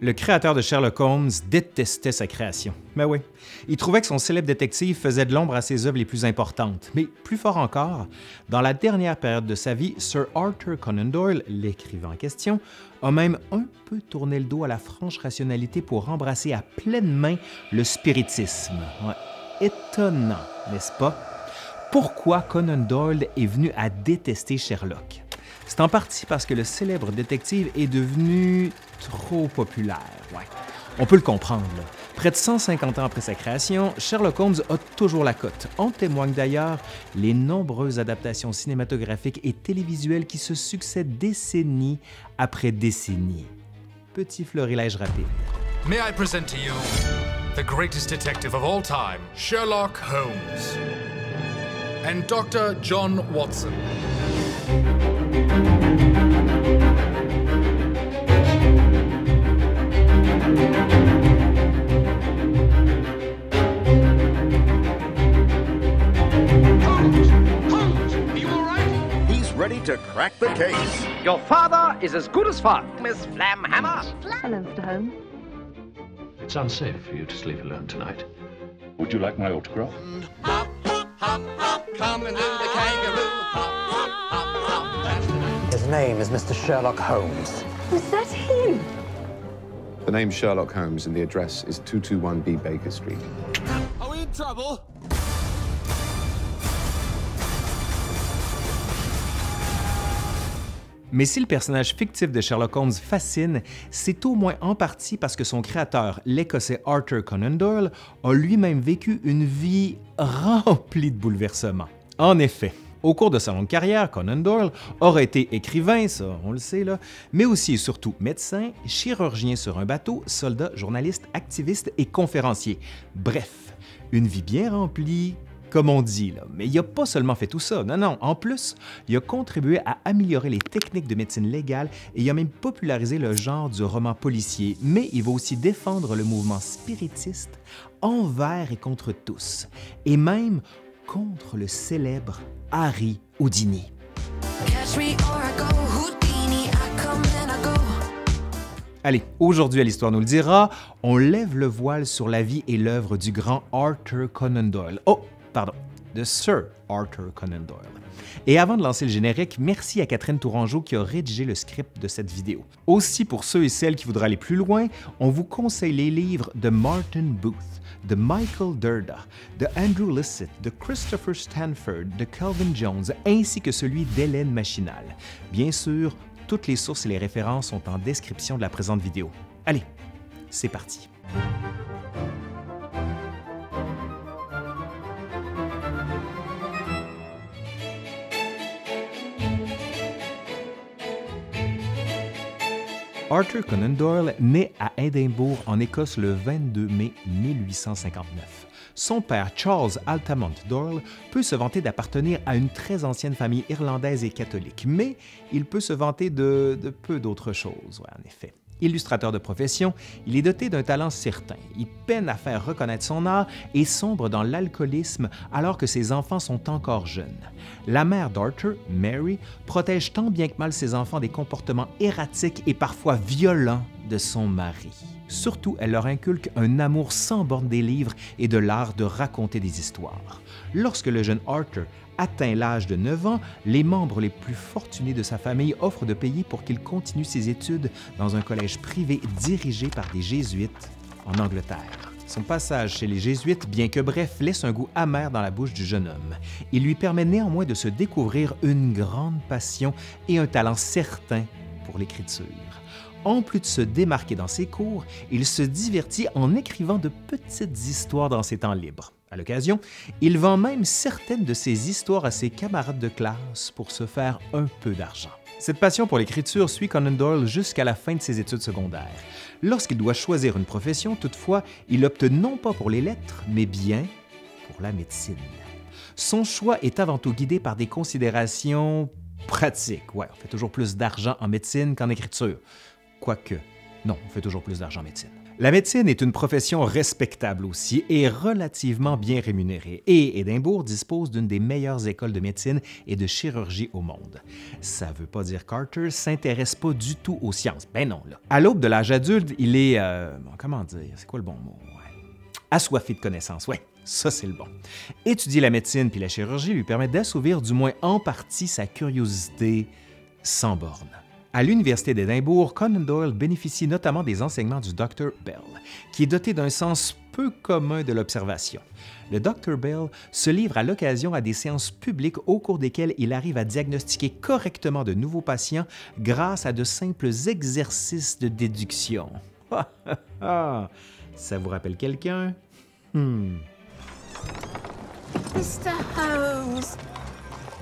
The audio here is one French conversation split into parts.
Le créateur de Sherlock Holmes détestait sa création. Ben oui, il trouvait que son célèbre détective faisait de l'ombre à ses œuvres les plus importantes. Mais plus fort encore, dans la dernière période de sa vie, Sir Arthur Conan Doyle, l'écrivain en question, a même un peu tourné le dos à la franche rationalité pour embrasser à pleine main le spiritisme. Ouais. Étonnant, n'est-ce pas? Pourquoi Conan Doyle est venu à détester Sherlock? C'est en partie parce que le célèbre détective est devenu trop populaire. Ouais. On peut le comprendre. Là. Près de 150 ans après sa création, Sherlock Holmes a toujours la cote. En témoignent d'ailleurs les nombreuses adaptations cinématographiques et télévisuelles qui se succèdent décennie après décennie. Petit florilège rapide. May I present to you the greatest detective of all time, Sherlock Holmes, and Dr. John Watson. Ready to crack the case. Your father is as good as fun, Miss Flamhammer. Hello, Mr. Holmes. It's unsafe for you to sleep alone tonight. Would you like my autograph? Hop, hop, hop, hop, come and do the kangaroo. Hop, hop, hop, hop. His name is Mr. Sherlock Holmes. Was that him? The name's Sherlock Holmes and the address is 221B Baker Street. Are we in trouble? Mais si le personnage fictif de Sherlock Holmes fascine, c'est au moins en partie parce que son créateur, l'Écossais Arthur Conan Doyle, a lui-même vécu une vie remplie de bouleversements. En effet, au cours de sa longue carrière, Conan Doyle aurait été écrivain, ça on le sait, là, mais aussi et surtout médecin, chirurgien sur un bateau, soldat, journaliste, activiste et conférencier. Bref, une vie bien remplie, comme on dit, là. Mais il n'a pas seulement fait tout ça, non. En plus, il a contribué à améliorer les techniques de médecine légale et il a même popularisé le genre du roman policier. Mais il va aussi défendre le mouvement spiritiste envers et contre tous, et même contre le célèbre Harry Houdini. Allez, aujourd'hui à l'Histoire nous le dira, on lève le voile sur la vie et l'œuvre du grand Arthur Conan Doyle. De Sir Arthur Conan Doyle. Et avant de lancer le générique, merci à Catherine Tourangeau qui a rédigé le script de cette vidéo. Aussi, pour ceux et celles qui voudraient aller plus loin, on vous conseille les livres de Martin Booth, de Michael Derda, de Andrew Lycett, de Christopher Stanford, de Calvin Jones, ainsi que celui d'Hélène Machinal. Bien sûr, toutes les sources et les références sont en description de la présente vidéo. Allez, c'est parti. Arthur Conan Doyle naît à Édimbourg, en Écosse, le 22 mai 1859. Son père, Charles Altamont Doyle, peut se vanter d'appartenir à une très ancienne famille irlandaise et catholique, mais il peut se vanter de peu d'autres choses, en effet. Illustrateur de profession, il est doté d'un talent certain. Il peine à faire reconnaître son art et sombre dans l'alcoolisme alors que ses enfants sont encore jeunes. La mère d'Arthur, Mary, protège tant bien que mal ses enfants des comportements erratiques et parfois violents de son mari. Surtout, elle leur inculque un amour sans borne des livres et de l'art de raconter des histoires. Lorsque le jeune Arthur atteint l'âge de 9 ans, les membres les plus fortunés de sa famille offrent de payer pour qu'il continue ses études dans un collège privé dirigé par des jésuites en Angleterre. Son passage chez les jésuites, bien que bref, laisse un goût amer dans la bouche du jeune homme. Il lui permet néanmoins de se découvrir une grande passion et un talent certain pour l'écriture. En plus de se démarquer dans ses cours, il se divertit en écrivant de petites histoires dans ses temps libres. À l'occasion, il vend même certaines de ses histoires à ses camarades de classe pour se faire un peu d'argent. Cette passion pour l'écriture suit Conan Doyle jusqu'à la fin de ses études secondaires. Lorsqu'il doit choisir une profession, toutefois, il opte non pas pour les lettres, mais bien pour la médecine. Son choix est avant tout guidé par des considérations pratiques. Ouais, on fait toujours plus d'argent en médecine qu'en écriture. Quoique, Non, on fait toujours plus d'argent en médecine. La médecine est une profession respectable aussi et relativement bien rémunérée, et Édimbourg dispose d'une des meilleures écoles de médecine et de chirurgie au monde. Ça veut pas dire qu'Arthur s'intéresse pas du tout aux sciences. Ben non, là. À l'aube de l'âge adulte, il est... comment dire? C'est quoi le bon mot? Ouais. Assoiffé de connaissances, ouais. Ça, c'est le bon. Étudier la médecine puis la chirurgie lui permet d'assouvir du moins en partie sa curiosité sans borne. À l'Université d'Édimbourg, Conan Doyle bénéficie notamment des enseignements du Dr. Bell, qui est doté d'un sens peu commun de l'observation. Le Dr. Bell se livre à l'occasion à des séances publiques au cours desquelles il arrive à diagnostiquer correctement de nouveaux patients grâce à de simples exercices de déduction. Ça vous rappelle quelqu'un? Mr. Holmes,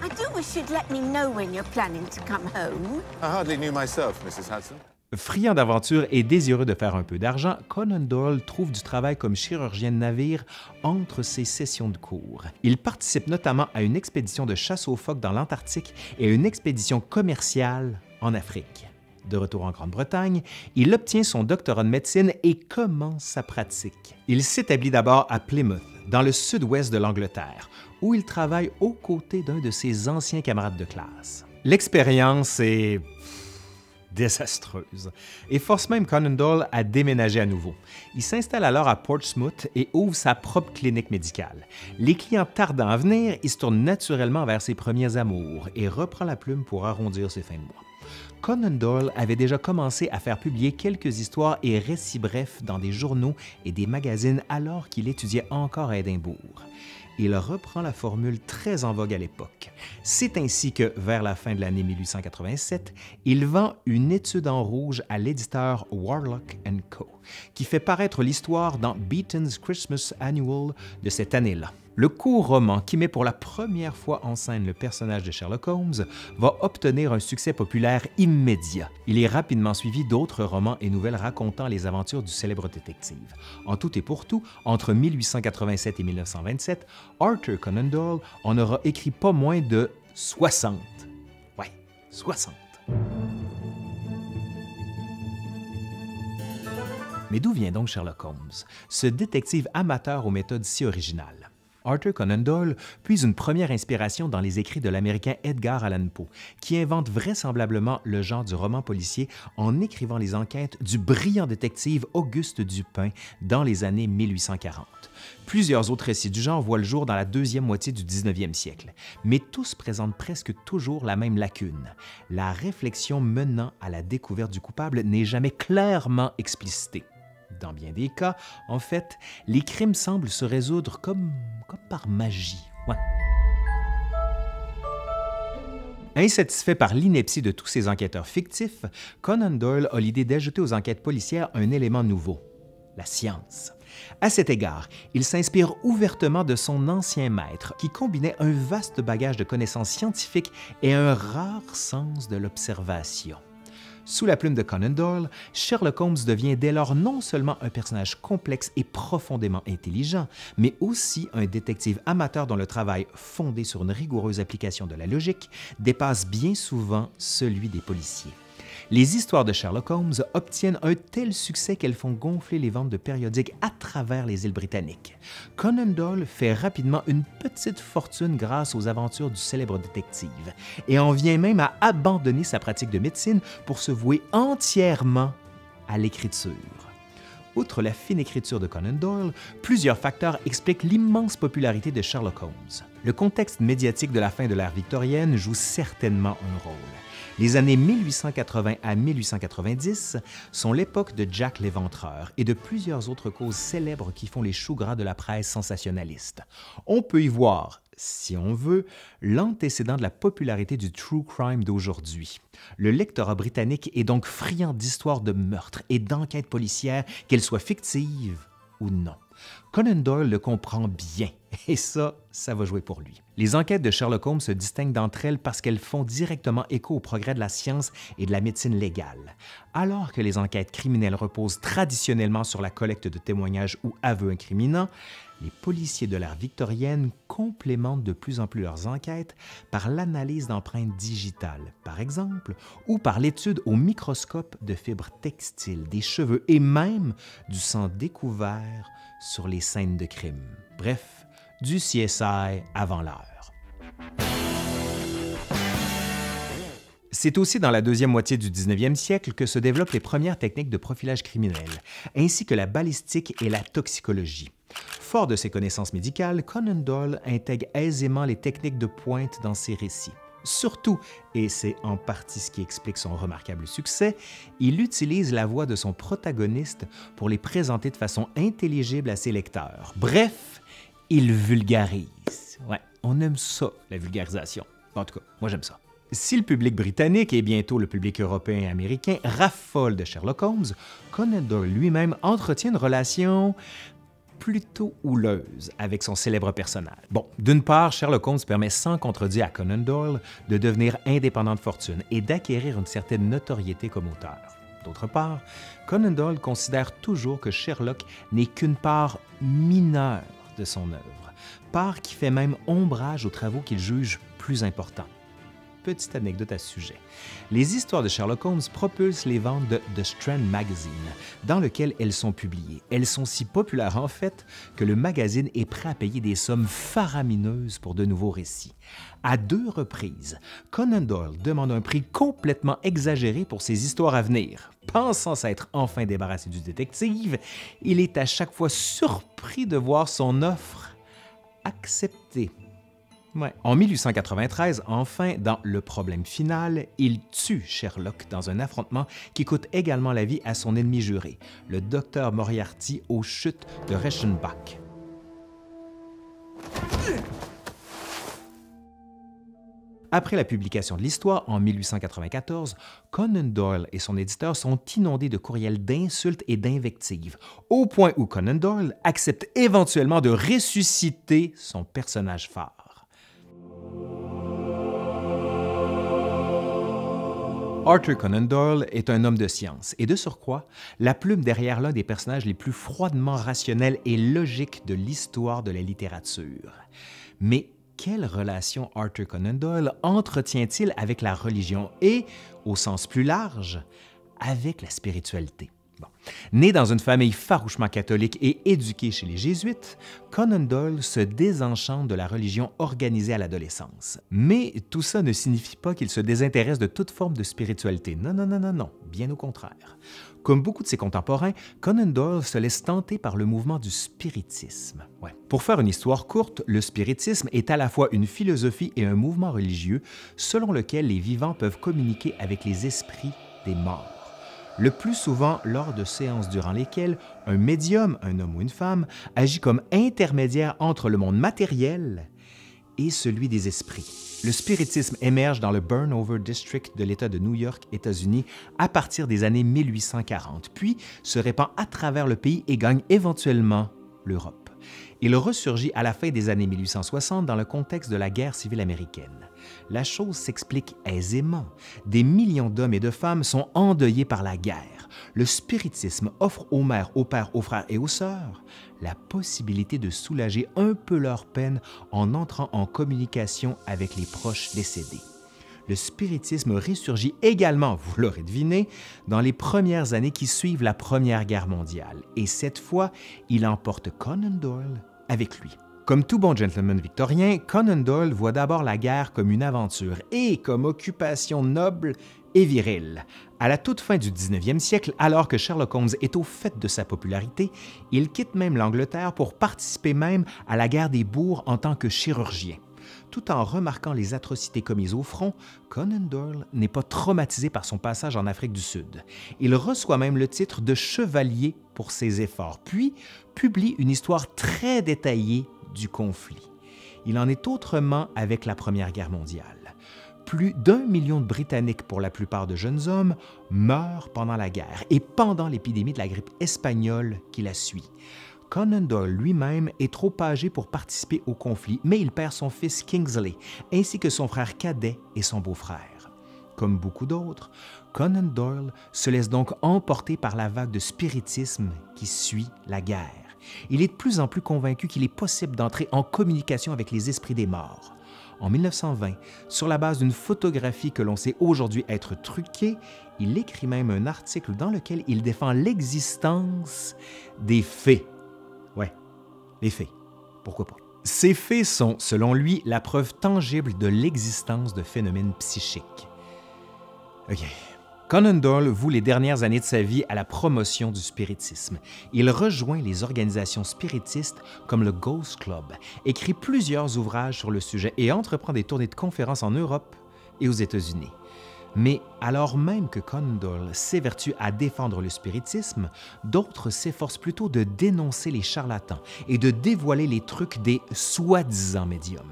I do wish you'd let me know when you're planning to come home. I hardly knew myself, Mrs. Hudson. Friand d'aventure et désireux de faire un peu d'argent, Conan Doyle trouve du travail comme chirurgien de navire entre ses sessions de cours. Il participe notamment à une expédition de chasse aux phoques dans l'Antarctique et à une expédition commerciale en Afrique. De retour en Grande-Bretagne, il obtient son doctorat de médecine et commence sa pratique. Il s'établit d'abord à Plymouth, dans le sud-ouest de l'Angleterre, où il travaille aux côtés d'un de ses anciens camarades de classe. L'expérience est désastreuse et force même Conan Doyle à déménager à nouveau. Il s'installe alors à Portsmouth et ouvre sa propre clinique médicale. Les clients tardant à venir, il se tourne naturellement vers ses premiers amours et reprend la plume pour arrondir ses fins de mois. Conan Doyle avait déjà commencé à faire publier quelques histoires et récits brefs dans des journaux et des magazines alors qu'il étudiait encore à Édimbourg. Il reprend la formule très en vogue à l'époque. C'est ainsi que, vers la fin de l'année 1887, il vend une étude en rouge à l'éditeur Warlock & Co., qui fait paraître l'histoire dans Beeton's Christmas Annual de cette année-là. Le court roman, qui met pour la première fois en scène le personnage de Sherlock Holmes, va obtenir un succès populaire immédiat. Il est rapidement suivi d'autres romans et nouvelles racontant les aventures du célèbre détective. En tout et pour tout, entre 1887 et 1927, Arthur Conan Doyle en aura écrit pas moins de 60. Ouais, 60. Mais d'où vient donc Sherlock Holmes, ce détective amateur aux méthodes si originales? Arthur Conan Doyle puise une première inspiration dans les écrits de l'Américain Edgar Allan Poe, qui invente vraisemblablement le genre du roman policier en écrivant les enquêtes du brillant détective Auguste Dupin dans les années 1840. Plusieurs autres récits du genre voient le jour dans la deuxième moitié du 19e siècle, mais tous présentent presque toujours la même lacune. La réflexion menant à la découverte du coupable n'est jamais clairement explicitée. Dans bien des cas, en fait, les crimes semblent se résoudre comme par magie. Ouais. Insatisfait par l'ineptie de tous ces enquêteurs fictifs, Conan Doyle a l'idée d'ajouter aux enquêtes policières un élément nouveau, la science. À cet égard, il s'inspire ouvertement de son ancien maître, qui combinait un vaste bagage de connaissances scientifiques et un rare sens de l'observation. Sous la plume de Conan Doyle, Sherlock Holmes devient dès lors non seulement un personnage complexe et profondément intelligent, mais aussi un détective amateur dont le travail, fondé sur une rigoureuse application de la logique, dépasse bien souvent celui des policiers. Les histoires de Sherlock Holmes obtiennent un tel succès qu'elles font gonfler les ventes de périodiques à travers les îles britanniques. Conan Doyle fait rapidement une petite fortune grâce aux aventures du célèbre détective et en vient même à abandonner sa pratique de médecine pour se vouer entièrement à l'écriture. Outre la fine écriture de Conan Doyle, plusieurs facteurs expliquent l'immense popularité de Sherlock Holmes. Le contexte médiatique de la fin de l'ère victorienne joue certainement un rôle. Les années 1880 à 1890 sont l'époque de Jack l'Éventreur et de plusieurs autres causes célèbres qui font les choux gras de la presse sensationnaliste. On peut y voir, si on veut, l'antécédent de la popularité du true crime d'aujourd'hui. Le lectorat britannique est donc friand d'histoires de meurtres et d'enquêtes policières, qu'elles soient fictives ou non. Conan Doyle le comprend bien, et ça va jouer pour lui. Les enquêtes de Sherlock Holmes se distinguent d'entre elles parce qu'elles font directement écho au progrès de la science et de la médecine légale. Alors que les enquêtes criminelles reposent traditionnellement sur la collecte de témoignages ou aveux incriminants, les policiers de l'ère victorienne complémentent de plus en plus leurs enquêtes par l'analyse d'empreintes digitales, par exemple, ou par l'étude au microscope de fibres textiles, des cheveux et même du sang découvert sur les scènes de crime. Bref, du CSI avant l'heure. C'est aussi dans la deuxième moitié du 19e siècle que se développent les premières techniques de profilage criminel, ainsi que la balistique et la toxicologie. Fort de ses connaissances médicales, Conan Doyle intègre aisément les techniques de pointe dans ses récits. Surtout, et c'est en partie ce qui explique son remarquable succès, il utilise la voix de son protagoniste pour les présenter de façon intelligible à ses lecteurs. Bref, il vulgarise. Ouais, on aime ça, la vulgarisation. En tout cas, moi j'aime ça. Si le public britannique et bientôt le public européen et américain raffolent de Sherlock Holmes, Conan Doyle lui-même entretient une relation plutôt houleuse avec son célèbre personnage. Bon, d'une part, Sherlock Holmes permet sans contredit à Conan Doyle de devenir indépendant de fortune et d'acquérir une certaine notoriété comme auteur. D'autre part, Conan Doyle considère toujours que Sherlock n'est qu'une part mineure de son œuvre, part qui fait même ombrage aux travaux qu'il juge plus importants. Petite anecdote à ce sujet. Les histoires de Sherlock Holmes propulsent les ventes de The Strand Magazine, dans lequel elles sont publiées. Elles sont si populaires en fait que le magazine est prêt à payer des sommes faramineuses pour de nouveaux récits. À 2 reprises, Conan Doyle demande un prix complètement exagéré pour ses histoires à venir. Pensant s'être enfin débarrassé du détective, il est à chaque fois surpris de voir son offre acceptée. Ouais. En 1893, enfin, dans Le problème final, il tue Sherlock dans un affrontement qui coûte également la vie à son ennemi juré, le docteur Moriarty aux chutes de Reichenbach. Après la publication de l'histoire en 1894, Conan Doyle et son éditeur sont inondés de courriels d'insultes et d'invectives, au point où Conan Doyle accepte éventuellement de ressusciter son personnage phare. Arthur Conan Doyle est un homme de science et de surcroît, la plume derrière l'un des personnages les plus froidement rationnels et logiques de l'histoire de la littérature. Mais quelle relation Arthur Conan Doyle entretient-il avec la religion et, au sens plus large, avec la spiritualité? Bon. Né dans une famille farouchement catholique et éduqué chez les jésuites, Conan Doyle se désenchante de la religion organisée à l'adolescence. Mais tout ça ne signifie pas qu'il se désintéresse de toute forme de spiritualité. Non, non, non, non, non, bien au contraire. Comme beaucoup de ses contemporains, Conan Doyle se laisse tenter par le mouvement du spiritisme. Ouais. Pour faire une histoire courte, le spiritisme est à la fois une philosophie et un mouvement religieux selon lequel les vivants peuvent communiquer avec les esprits des morts. Le plus souvent lors de séances durant lesquelles un médium, un homme ou une femme, agit comme intermédiaire entre le monde matériel et celui des esprits. Le spiritisme émerge dans le Burnover District de l'État de New York, États-Unis, à partir des années 1840, puis se répand à travers le pays et gagne éventuellement l'Europe. Il ressurgit à la fin des années 1860 dans le contexte de la guerre civile américaine. La chose s'explique aisément. Des millions d'hommes et de femmes sont endeuillés par la guerre. Le spiritisme offre aux mères, aux pères, aux frères et aux sœurs la possibilité de soulager un peu leur peine en entrant en communication avec les proches décédés. Le spiritisme ressurgit également, vous l'aurez deviné, dans les premières années qui suivent la Première Guerre mondiale. Et cette fois, il emporte Conan Doyle avec lui. Comme tout bon gentleman victorien, Conan Doyle voit d'abord la guerre comme une aventure et comme occupation noble et virile. À la toute fin du 19e siècle, alors que Sherlock Holmes est au fait de sa popularité, il quitte même l'Angleterre pour participer même à la guerre des bourgs en tant que chirurgien. Tout en remarquant les atrocités commises au front, Conan Doyle n'est pas traumatisé par son passage en Afrique du Sud. Il reçoit même le titre de chevalier pour ses efforts, puis publie une histoire très détaillée du conflit. Il en est autrement avec la Première Guerre mondiale. Plus d'1 million de Britanniques, pour la plupart de jeunes hommes, meurent pendant la guerre et pendant l'épidémie de la grippe espagnole qui la suit. Conan Doyle lui-même est trop âgé pour participer au conflit, mais il perd son fils Kingsley, ainsi que son frère cadet et son beau-frère. Comme beaucoup d'autres, Conan Doyle se laisse donc emporter par la vague de spiritisme qui suit la guerre. Il est de plus en plus convaincu qu'il est possible d'entrer en communication avec les esprits des morts. En 1920, sur la base d'une photographie que l'on sait aujourd'hui être truquée, il écrit même un article dans lequel il défend l'existence des fées. Ouais, les fées, pourquoi pas. Ces fées sont, selon lui, la preuve tangible de l'existence de phénomènes psychiques. OK. Conan Doyle voue les dernières années de sa vie à la promotion du spiritisme. Il rejoint les organisations spiritistes comme le Ghost Club, écrit plusieurs ouvrages sur le sujet et entreprend des tournées de conférences en Europe et aux États-Unis. Mais alors même que Conan Doyle s'évertue à défendre le spiritisme, d'autres s'efforcent plutôt de dénoncer les charlatans et de dévoiler les trucs des soi-disant médiums.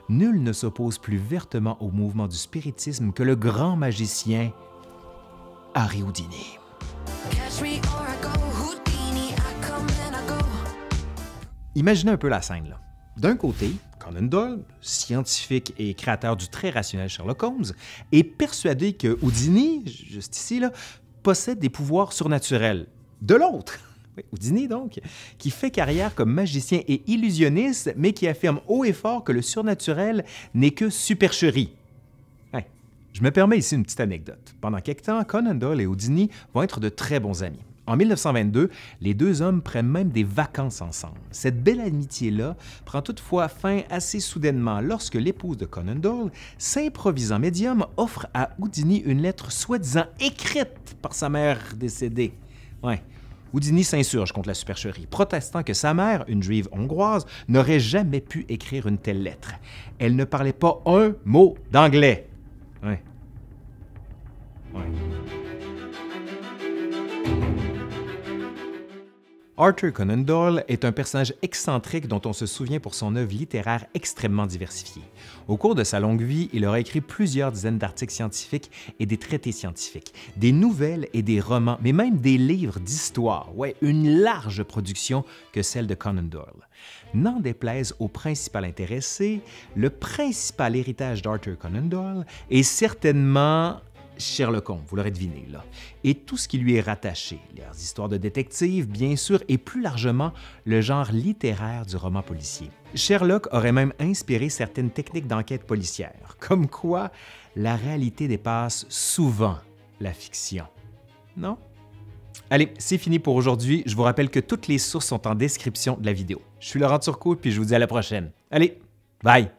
Nul ne s'oppose plus vertement au mouvement du spiritisme que le grand magicien Harry Houdini. Imaginez un peu la scène, là. D'un côté, Conan Doyle, scientifique et créateur du très rationnel Sherlock Holmes, est persuadé que Houdini, juste ici, là, possède des pouvoirs surnaturels. De l'autre, Houdini donc, qui fait carrière comme magicien et illusionniste, mais qui affirme haut et fort que le surnaturel n'est que supercherie. Je me permets ici une petite anecdote. Pendant quelque temps, Conan Doyle et Houdini vont être de très bons amis. En 1922, les deux hommes prennent même des vacances ensemble. Cette belle amitié-là prend toutefois fin assez soudainement lorsque l'épouse de Conan Doyle, s'improvisant médium, offre à Houdini une lettre soi-disant écrite par sa mère décédée. Houdini s'insurge contre la supercherie, protestant que sa mère, une juive hongroise, n'aurait jamais pu écrire une telle lettre. Elle ne parlait pas un mot d'anglais. Arthur Conan Doyle est un personnage excentrique dont on se souvient pour son œuvre littéraire extrêmement diversifiée. Au cours de sa longue vie, il aura écrit plusieurs dizaines d'articles scientifiques et des traités scientifiques, des nouvelles et des romans, mais même des livres d'histoire. Une large production que celle de Conan Doyle. N'en déplaise au principal intéressé, le principal héritage d'Arthur Conan Doyle est certainement Sherlock Holmes, vous l'aurez deviné, là, et tout ce qui lui est rattaché, les histoires de détectives, bien sûr, et plus largement, le genre littéraire du roman policier. Sherlock aurait même inspiré certaines techniques d'enquête policière, comme quoi la réalité dépasse souvent la fiction. Non? Allez, c'est fini pour aujourd'hui. Je vous rappelle que toutes les sources sont en description de la vidéo. Je suis Laurent Turcot, puis je vous dis à la prochaine. Allez, bye!